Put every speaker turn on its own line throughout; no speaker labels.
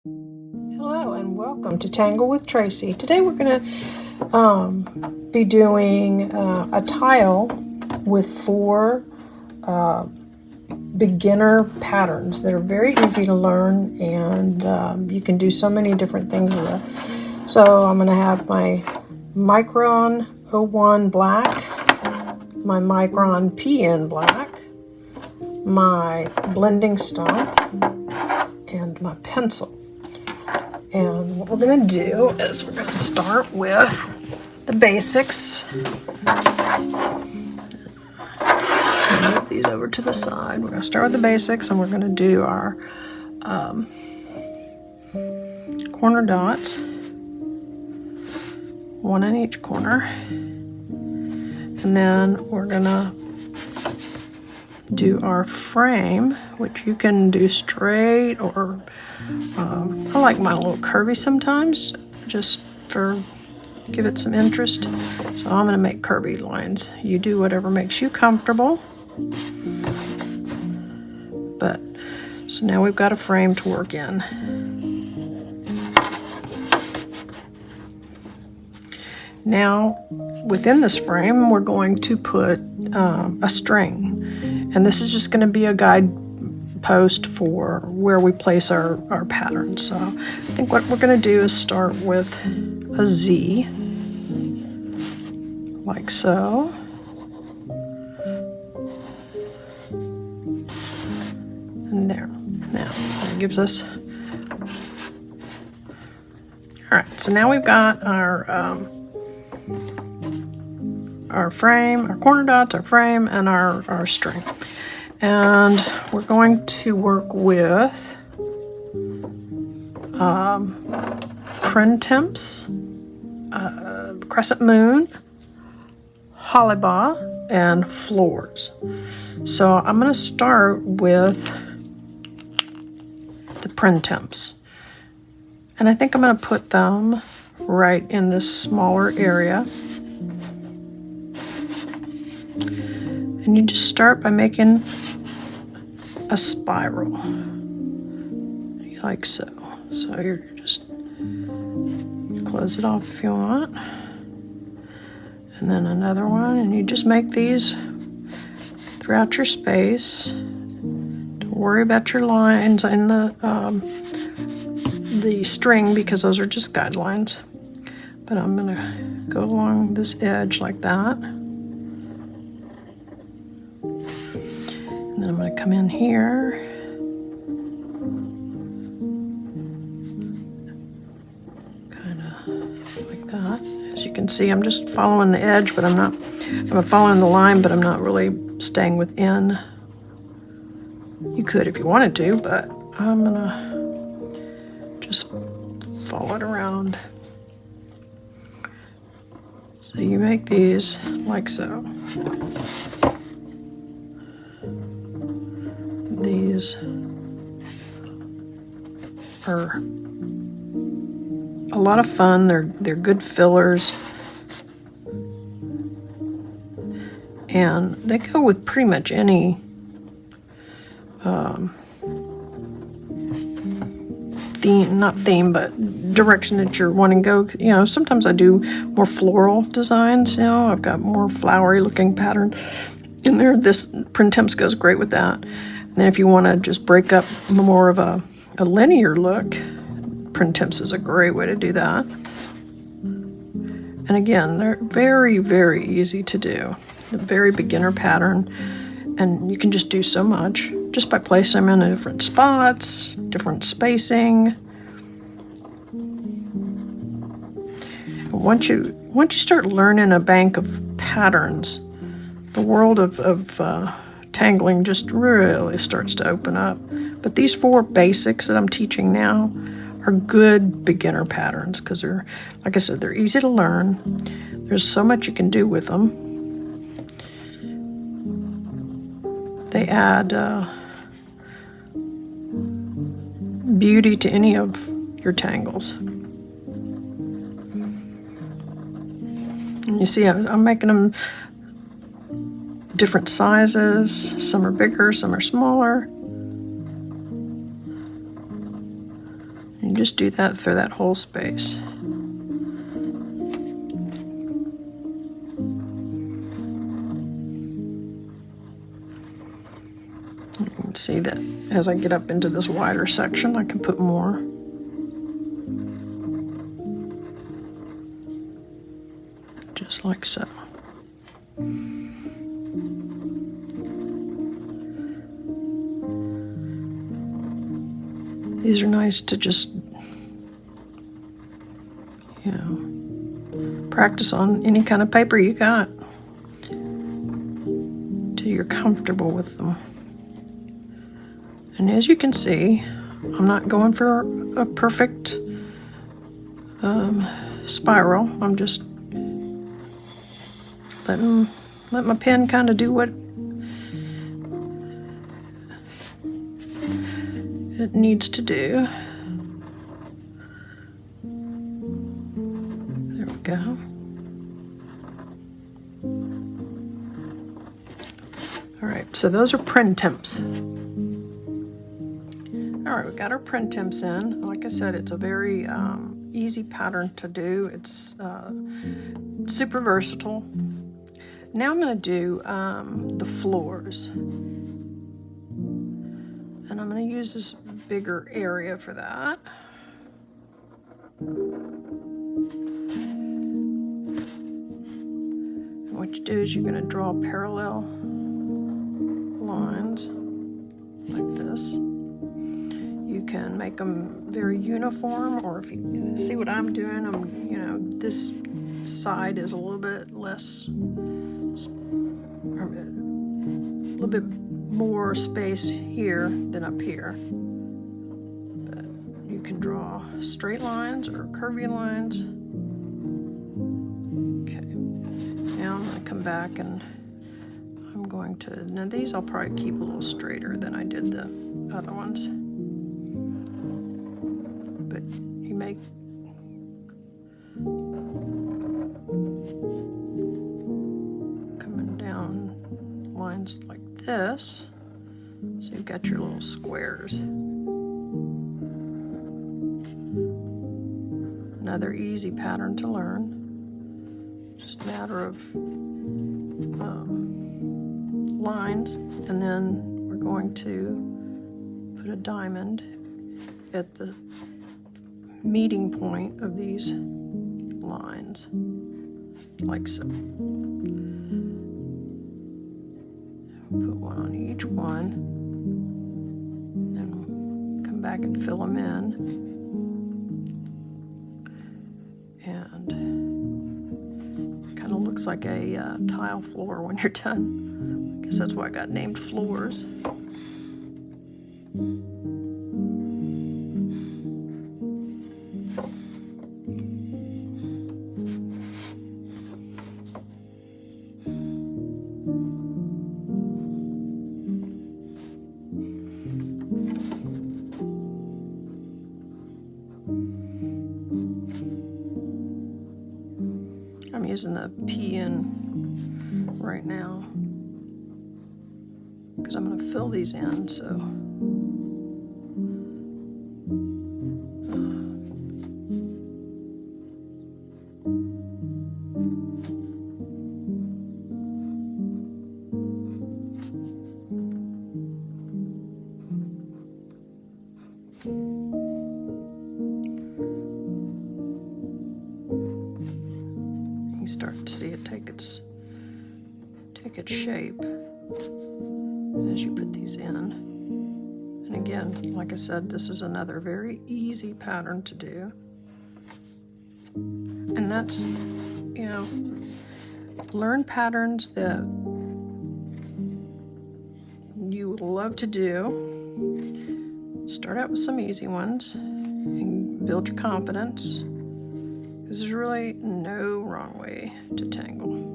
Hello and welcome to Tangle with Tracy. Today we're going to be doing a tile with 4 beginner patterns that are very easy to learn, and you can do so many different things with it. So I'm going to have my Micron 01 black, my Micron PN black, my blending stump, and my pencil. And what we're going to do is we're going to start with the basics. Move these over to the side. We're going to start with the basics, and we're going to do our corner dots, 1 in each corner. And then we're going to do our frame, which you can do straight, or I like mine a little curvy sometimes, just for give it some interest. So I'm going to make curvy lines. You do whatever makes you comfortable. But so now we've got a frame to work in. Now within this frame we're going to put a string, and this is just going to be a guide post for where we place our patterns. So I think what we're going to do is start with a Z, like so. And there. Now that gives us. All right. So now we've got our frame, our corner dots, our frame, and our string. And we're going to work with printemps, crescent moon, hollybaugh, and floors. So I'm going to start with the printemps. And I think I'm going to put them right in this smaller area. And you just start by making a spiral, like so. So you close it off if you want. And then another one, and you just make these throughout your space. Don't worry about your lines in the string, because those are just guidelines. But I'm going to go along this edge like that. And then I'm going to come in here. Kind of like that. As you can see, I'm just following the edge, but I'm following the line, but I'm not really staying within. You could if you wanted to, but I'm going to just follow it around. So you make these like so. These are a lot of fun. They're good fillers, and they go with pretty much any theme, but direction that you're wanting to go. You know, sometimes I do more floral designs. You know, I've got more flowery looking pattern in there. This printemps goes great with that. And then if you want to just break up more of a linear look, printemps is a great way to do that. And again, they're very, very easy to do. A very beginner pattern, and you can just do so much just by placing them in different spots, different spacing. Once you start learning a bank of patterns, the world of tangling just really starts to open up. But these 4 basics that I'm teaching now are good beginner patterns, because they're, like I said, they're easy to learn. There's so much you can do with them. They add beauty to any of your tangles. And you see, I'm making them different sizes. Some are bigger, some are smaller. You You just do that through that whole space. You can see that as I get up into this wider section, I can put more. Just like so. These are nice to just, you know, practice on any kind of paper you got till you're comfortable with them. And as you can see, I'm not going for a perfect spiral. I'm just let my pen kind of do what it needs to do. There we go. All right, so those are print temps. All right, we got our print temps in. Like I said, it's a very easy pattern to do. It's super versatile. Now I'm going to do the floors. And I'm going to use this bigger area for that. And what you do is you're going to draw parallel lines like this. You can make them very uniform, or if you see what I'm doing, this side is a little bit less, or a little bit more space here than up here. But you can draw straight lines or curvy lines. Okay, now I'm going to come back and I'm going to, now these I'll probably keep a little straighter than I did the other ones. But you make coming down lines like this, so you've got your little squares. Another easy pattern to learn. Just a matter of lines, and then we're going to put a diamond at the meeting point of these lines, like so. Put one on each one, then come back and fill them in. And kind of looks like a tile floor when you're done. I guess that's why I got named floors. I'm using the pen right now because I'm going to fill these in, so you start to see it take its shape as you put these in. And again, like I said, this is another very easy pattern to do. And that's, learn patterns that you would love to do. Start out with some easy ones and build your confidence, because there's really no wrong way to tangle.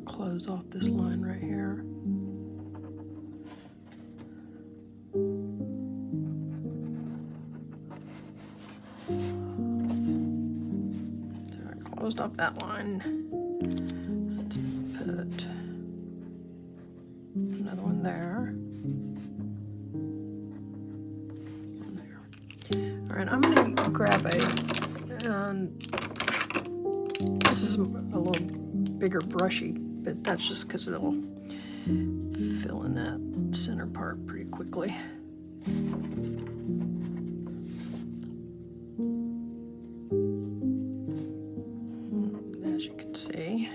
Close off closed off that line. Let's put another one there. All right, I'm going to grab this is a little bigger brushy, but that's just because it'll fill in that center part pretty quickly. As you can see.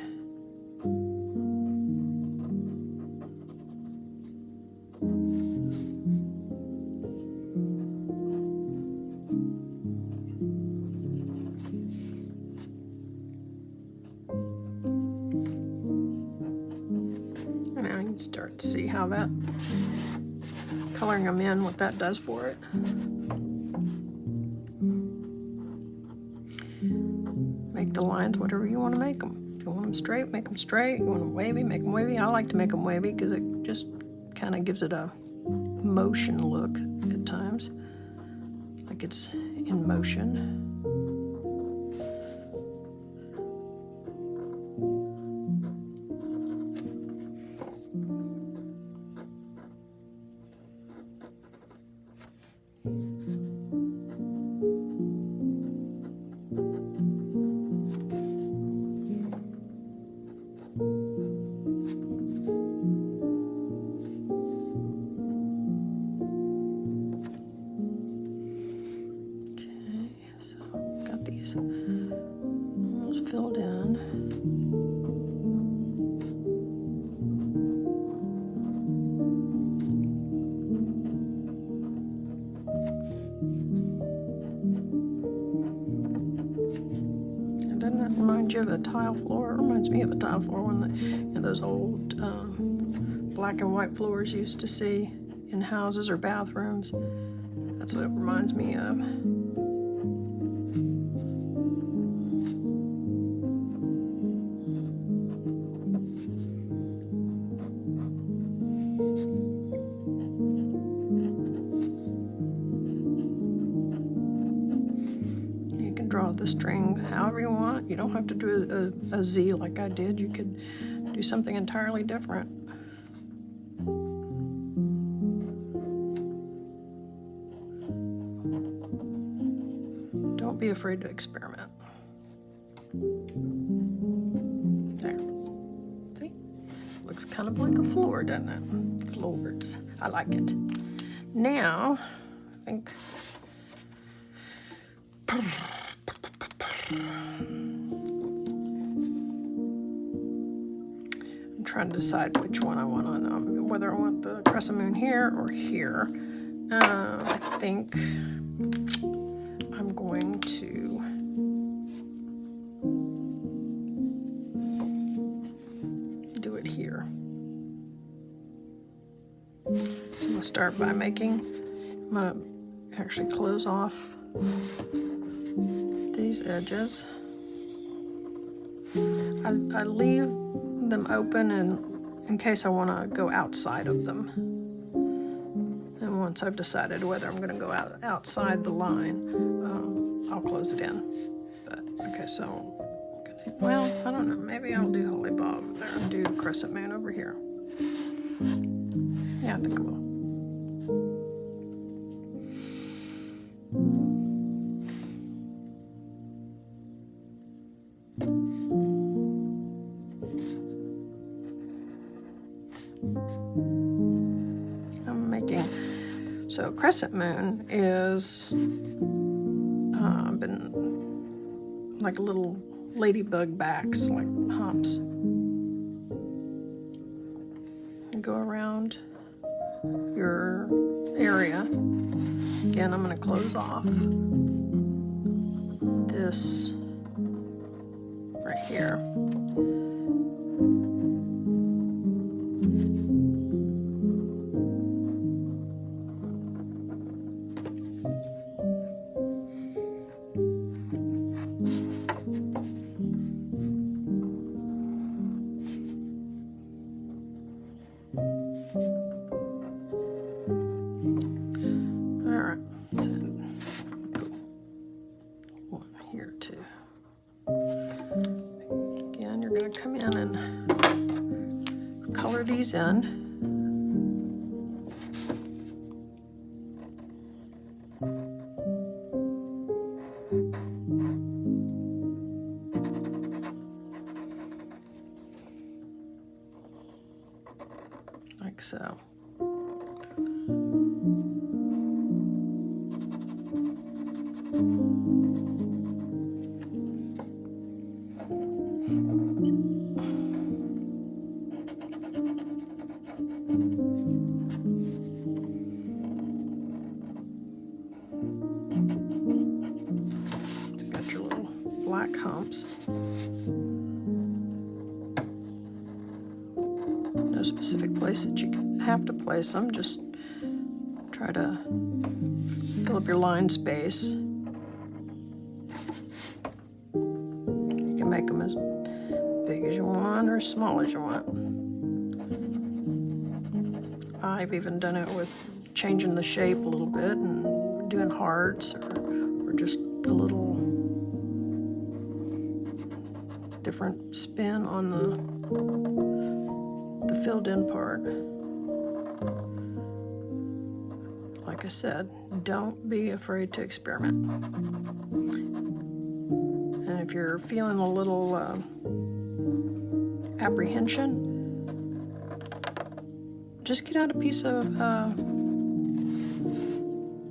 Start to see how that coloring them in, what that does for it. Make the lines whatever you want to make them. If you want them straight, make them straight. You want them wavy, make them wavy. I like to make them wavy because it just kind of gives it a motion look at times, like it's in motion. Almost filled in. And doesn't that remind you of a tile floor? It reminds me of a tile floor, one that those old black and white floors you used to see in houses or bathrooms. That's what it reminds me of. Draw the string however you want. You don't have to do a Z like I did. You could do something entirely different. Don't be afraid to experiment. There. See? Looks kind of like a floor, doesn't it? Floors. I like it. Now, I think I'm trying to decide which one I want on, whether I want the crescent moon here or here. I think I'm going to do it here. So I'm going to start by I'm going to actually close off these edges. I leave them open in case I want to go outside of them. And once I've decided whether I'm going to go outside the line, I'll close it in. But okay, so well, I don't know. Maybe I'll do Holy Bob there and do Crescent Moon over here. Yeah, I think I will. So crescent moon is been like little ladybug backs, like humps. And go around your area. Again, I'm going to close off this right here. these in. Like so. Got your little black humps. No specific place that you have to place them, just try to fill up your line space. You can make them as big as you want or as small as you want. I've even done it with changing the shape a little bit and doing hearts or just a little different spin on the filled in part. Like I said, don't be afraid to experiment. And if you're feeling a little apprehension, just get out a piece of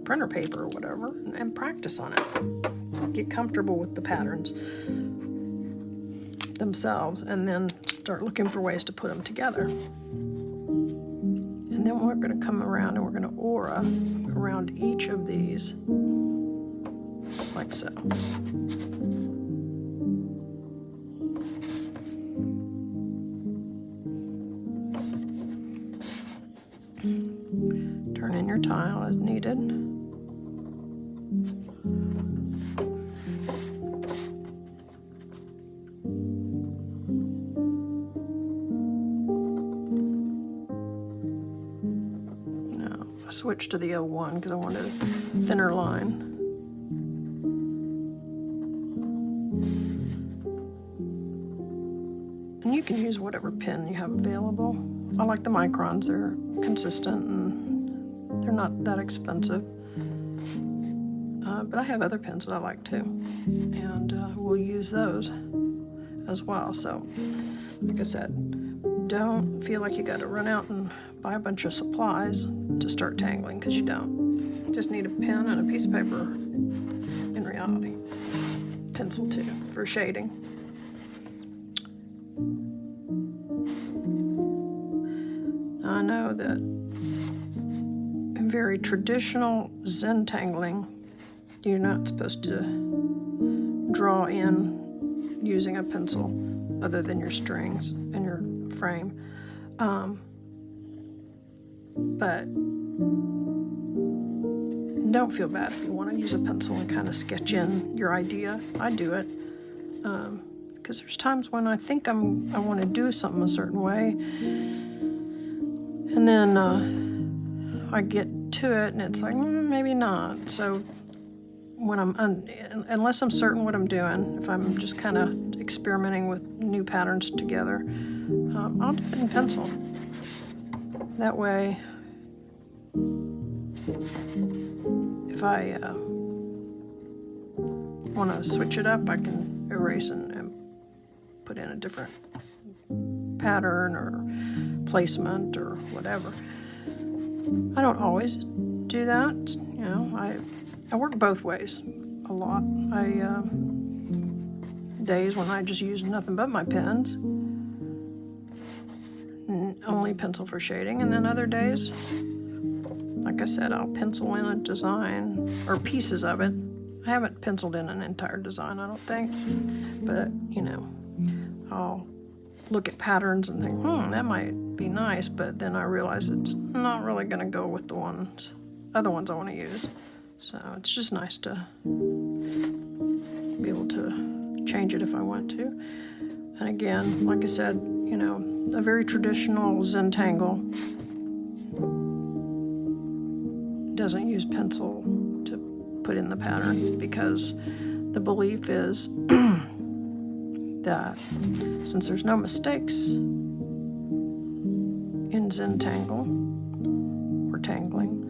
printer paper or whatever and practice on it. Get comfortable with the patterns themselves, and then start looking for ways to put them together. And then we're going to come around and we're going to aura around each of these, like so. Turn in your tile as needed. Now, I switched to the 01 because I wanted a thinner line. And you can use whatever pen you have available. I like the microns, they're consistent and they're not that expensive. But I have other pens that I like too, and we'll use those as well. So, like I said, don't feel like you got to run out and buy a bunch of supplies to start tangling, because you don't. You just need a pen and a piece of paper in reality. Pencil too, for shading. I know that in very traditional Zen tangling, you're not supposed to draw in using a pencil other than your strings and your frame. But don't feel bad if you want to use a pencil and kind of sketch in your idea. I do it because there's times when I think I want to do something a certain way, and then I get to it and it's like, maybe not. So when unless I'm certain what I'm doing, if I'm just kind of experimenting with new patterns together, I'll do it in pencil. That way, if I want to switch it up, I can erase and put in a different pattern or placement or whatever. I don't always do that. You know, I work both ways a lot. Days when I just use nothing but my pens, only pencil for shading, and then other days, like I said, I'll pencil in a design or pieces of it. I haven't penciled in an entire design, I don't think, but you know, I'll look at patterns and think, that might be nice, but then I realize it's not really going to go with the other ones I want to use. So it's just nice to be able to change it if I want to. And again, like I said, you know, a very traditional Zen Tangle doesn't use pencil to put in the pattern, because the belief is that since there's no mistakes in lines in Tangle or Tangling.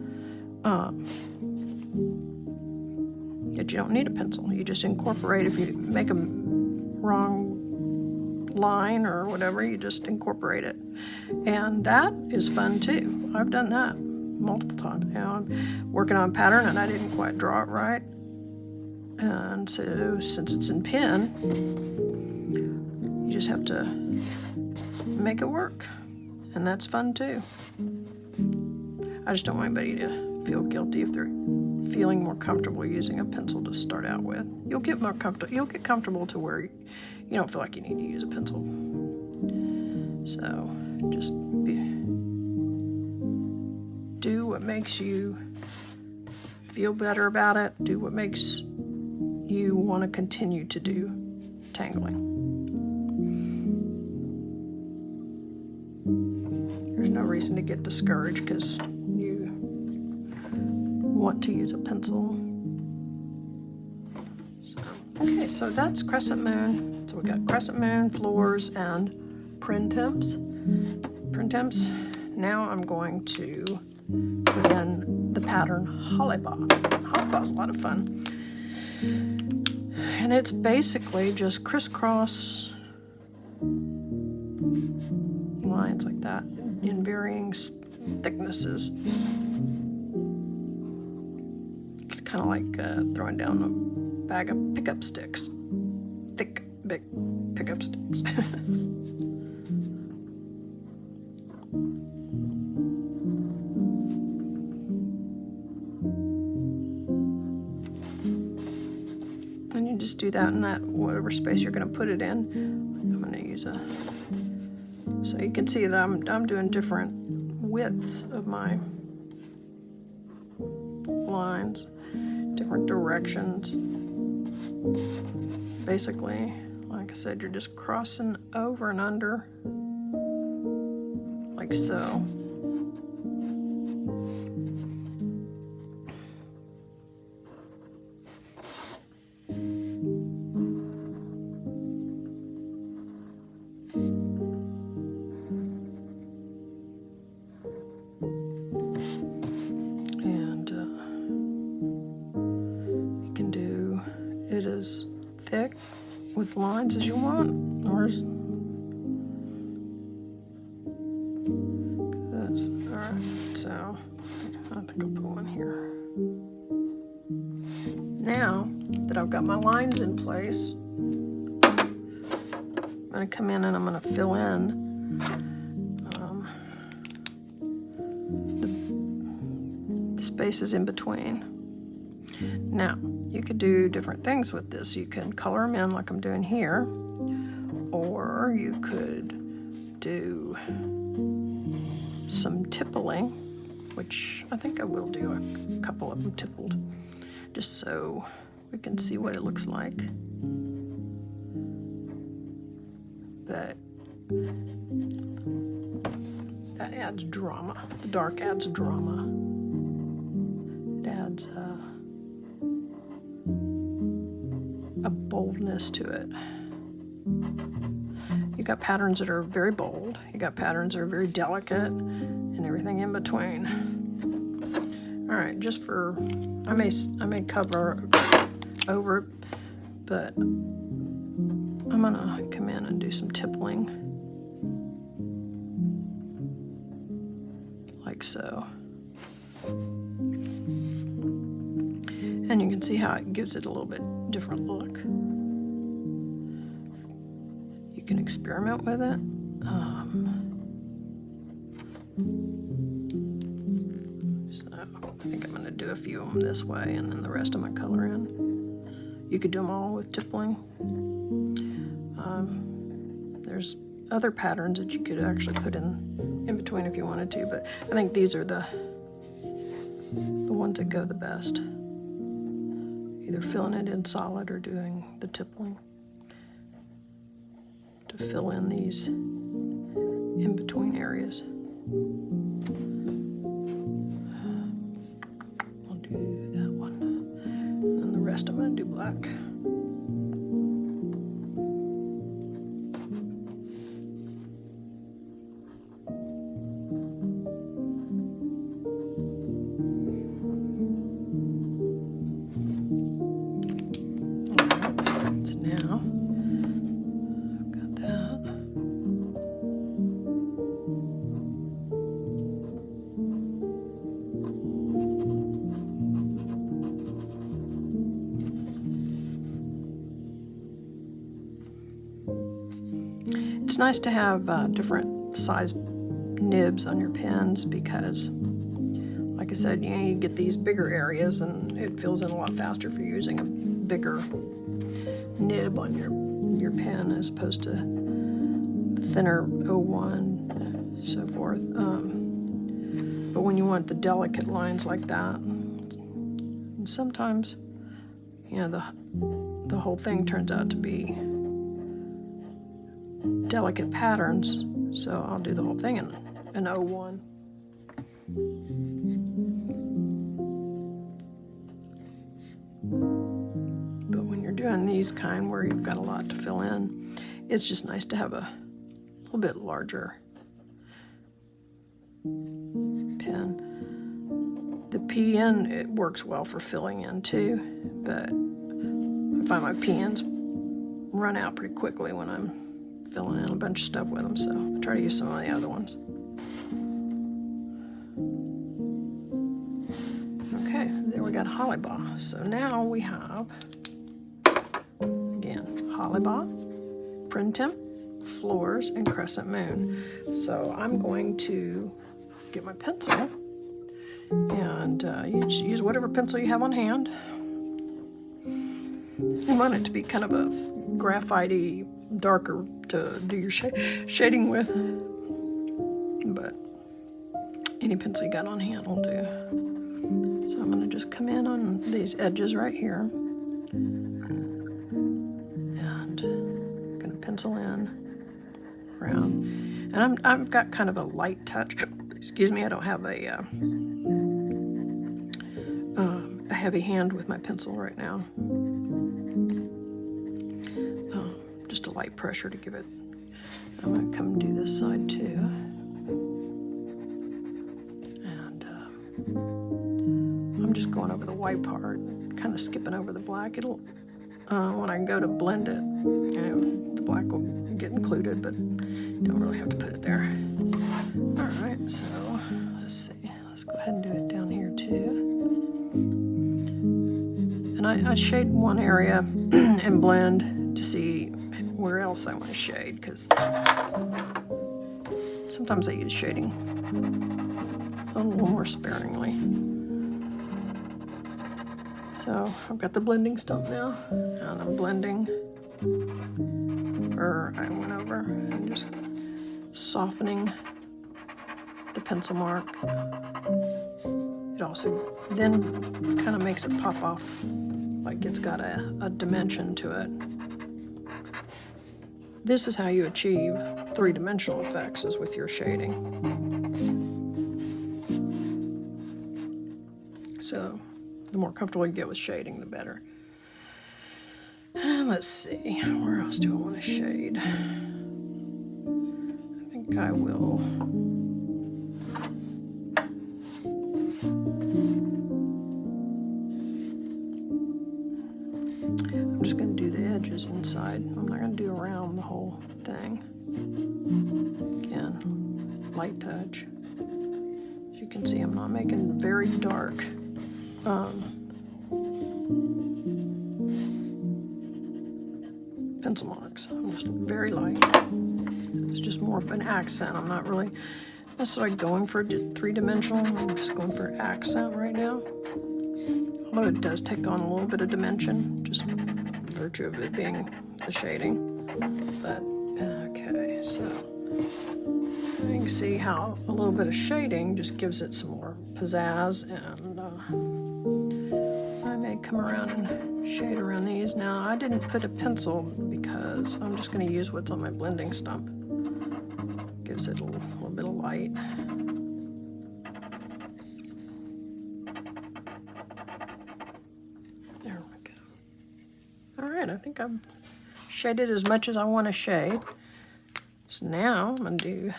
That you don't need a pencil. You just incorporate. If you make a wrong line or whatever, you just incorporate it. And that is fun too. I've done that multiple times. I'm working on a pattern and I didn't quite draw it right. And so since it's in pen, you just have to make it work. And that's fun too. I just don't want anybody to feel guilty if they're feeling more comfortable using a pencil to start out with. You'll get more comfortable. You'll get comfortable to where you don't feel like you need to use a pencil. So just do what makes you feel better about it. Do what makes you want to continue to do tangling. There's no reason to get discouraged because you want to use a pencil. Okay, so that's crescent moon. So we got crescent moon, floors, and printemps. Now I'm going to put in the pattern Hollybaugh. Hollybaugh is a lot of fun. And it's basically just crisscross lines like that in varying thicknesses. It's kind of like throwing down a bag of pickup sticks. Thick, big pickup sticks. And you just do that in that whatever space you're going to put it in. I'm going to use so you can see that I'm doing different widths of my lines, different directions. Basically, like I said, you're just crossing over and under, like so. It as thick with lines as you want, or that's all right. So I think I'll put one here. Now that I've got my lines in place, I'm going to come in and I'm going to fill in the spaces in between. Now, you could do different things with this. You can color them in like I'm doing here, or you could do some tippling, which I think I will do a couple of them tippled, just so we can see what it looks like. But that adds drama. The dark adds drama. It adds a boldness to it. You got patterns that are very bold. You got patterns that are very delicate, and everything in between. All right, just for I may cover over it, but I'm gonna come in and do some tippling, like so. And you can see how it gives it a little bit different look. You can experiment with it. So I think I'm going to do a few of them this way, and then the rest of my color in. You could do them all with tippling. There's other patterns that you could actually put in between if you wanted to, but I think these are the ones that go the best. Either filling it in solid or doing the tippling to fill in these in-between areas. I'll do that one. And then the rest I'm going to do black. It's nice to have different size nibs on your pens because, like I said, you get these bigger areas and it fills in a lot faster if you're using a bigger nib on your pen as opposed to the thinner 01, so forth. But when you want the delicate lines like that, sometimes, the whole thing turns out to be delicate patterns, so I'll do the whole thing in 01. But when you're doing these kind where you've got a lot to fill in, it's just nice to have a little bit larger pen. The pen, it works well for filling in too, but I find my pens run out pretty quickly when I'm filling in a bunch of stuff with them, so I try to use some of the other ones. Okay, there we got Hollybaugh. So now we have, again, Hollybaugh, Printemps, Floors, and Crescent Moon. So I'm going to get my pencil, and you just use whatever pencil you have on hand. You want it to be kind of a graphite-y, darker to do your shading with, but any pencil you got on hand will do. So I'm going to just come in on these edges right here, and I'm going to pencil in around. And I've got kind of a light touch. Excuse me, I don't have a heavy hand with my pencil right now. Just a light pressure to give it. I'm going to come and do this side too. And I'm just going over the white part, kind of skipping over the black. It'll, when I go to blend it, the black will get included, but don't really have to put it there. All right, so let's see. Let's go ahead and do it down here too. And I shade one area and blend to see where else I want to shade, because sometimes I use shading a little more sparingly. So I've got the blending stump now, and I'm blending, or I went over and just softening the pencil mark. It also then kind of makes it pop off like it's got a dimension to it. This is how you achieve three-dimensional effects, is with your shading. So the more comfortable you get with shading, the better. And let's see, where else do I want to shade? I think I will. I'm just going to do the edges inside. I'm not going to do around the whole thing. Again, light touch. As you can see, I'm not making very dark pencil marks. I'm just very light. It's just more of an accent. I'm not really necessarily going for three-dimensional. I'm just going for accent right now. Although it does take on a little bit of dimension, just virtue of it being the shading. But, okay, so you can see how a little bit of shading just gives it some more pizzazz, and I may come around and shade around these. Now, I didn't put a pencil because I'm just going to use what's on my blending stump. Gives it a little bit of light. There we go. All right, I think I've shaded as much as I want to shade. So now I'm going to do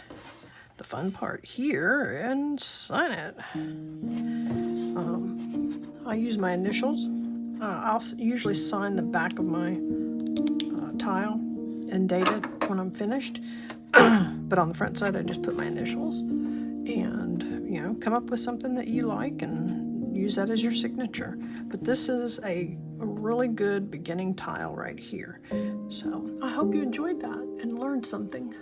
the fun part here and sign it. I use my initials. I'll usually sign the back of my tile and date it when I'm finished. But on the front side, I just put my initials, and come up with something that you like and use that as your signature. But this is a really good beginning tile right here. So I hope you enjoyed that and learned something.